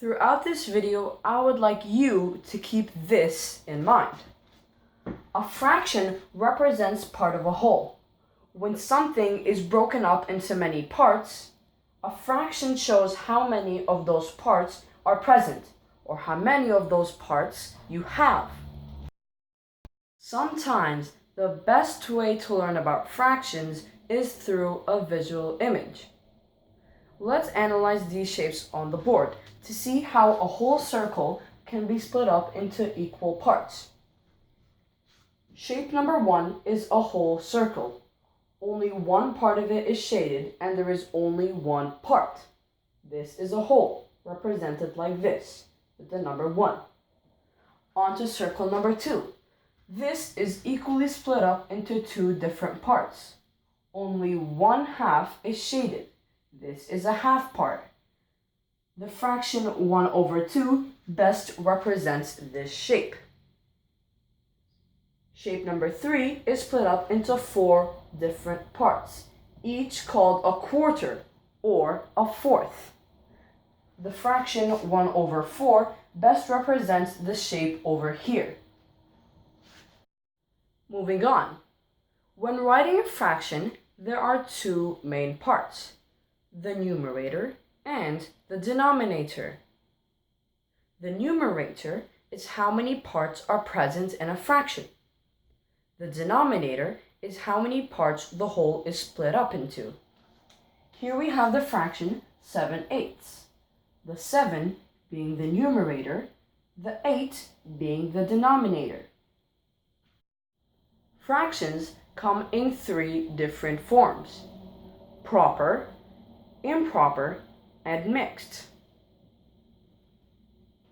Throughout this video, I would like you to keep this in mind. A fraction represents part of a whole. When something is broken up into many parts, a fraction shows how many of those parts are present, or how many of those parts you have. Sometimes the best way to learn about fractions is through a visual image. Let's analyze these shapes on the board to see how a whole circle can be split up into equal parts. Shape number 1 is a whole circle. Only one part of it is shaded and there is only one part. This is a whole, represented like this, with the number 1. On to circle number 2. This is equally split up into two different parts. Only one half is shaded. This is a half part. The fraction 1/2 best represents this shape. Shape number 3 is split up into 4 different parts, each called a quarter or a fourth. The fraction 1/4 best represents the shape over here. Moving on. When writing a fraction, there are two main parts: the numerator and the denominator. The numerator is how many parts are present in a fraction. The denominator is how many parts the whole is split up into. Here we have the fraction 7/8, the 7 being the numerator, the 8 being the denominator. Fractions come in 3 different forms: proper, improper, and mixed.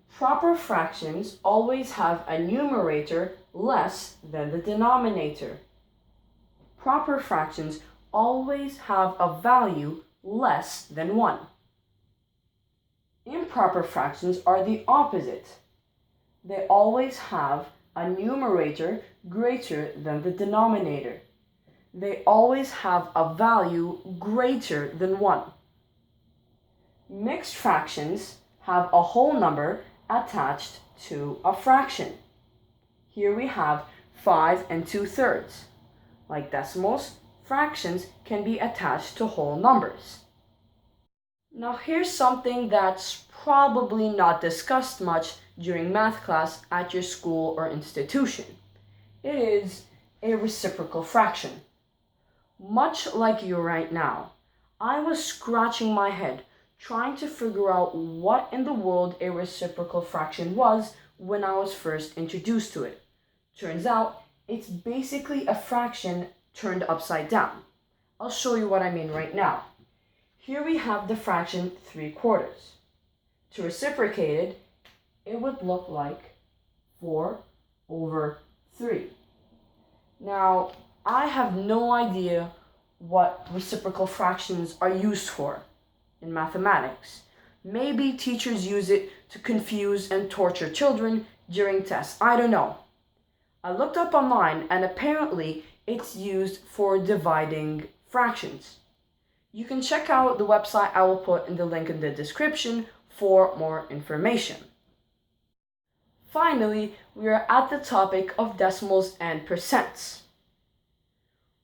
Proper fractions always have a numerator less than the denominator. Proper fractions always have a value less than 1. Improper fractions are the opposite. They always have a numerator greater than the denominator. They always have a value greater than 1. Mixed fractions have a whole number attached to a fraction. Here we have 5 2/3. Like decimals, fractions can be attached to whole numbers. Now here's something that's probably not discussed much during math class at your school or institution. It is a reciprocal fraction. Much like you right now, I was scratching my head trying to figure out what in the world a reciprocal fraction was when I was first introduced to it. Turns out, it's basically a fraction turned upside down. I'll show you what I mean right now. Here we have the fraction 3/4. To reciprocate it, it would look like 4/3. Now, I have no idea what reciprocal fractions are used for in mathematics. Maybe teachers use it to confuse and torture children during tests. I don't know. I looked up online and apparently it's used for dividing fractions. You can check out the website I will put in the link in the description for more information. Finally, we are at the topic of decimals and percents.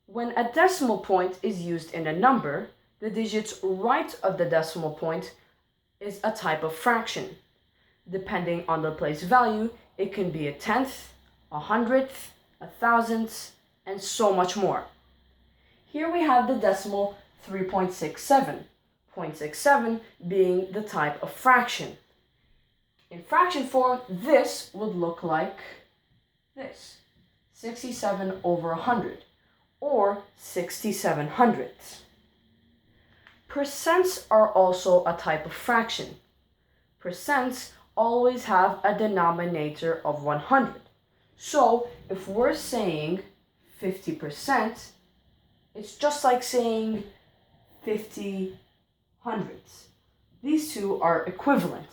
When a decimal point is used in a number, the digits right of the decimal point is a type of fraction. Depending on the place value, it can be a tenth, a hundredth, a thousandth, and so much more. Here we have the decimal 3.67, 0.67 being the type of fraction. In fraction form, this would look like this: 67/100, or 67 hundredths. Percents are also a type of fraction. Percents always have a denominator of 100. So if we're saying 50%, it's just like saying 50 hundredths. These two are equivalent.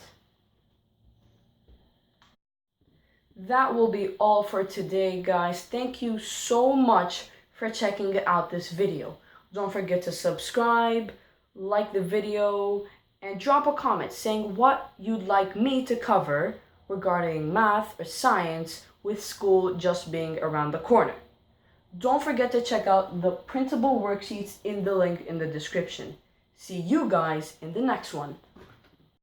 That will be all for today, guys. Thank you so much for checking out this video. Don't forget to subscribe, like the video, and drop a comment saying what you'd like me to cover regarding math or science with school just being around the corner. Don't forget to check out the printable worksheets in the link in the description. See you guys in the next one.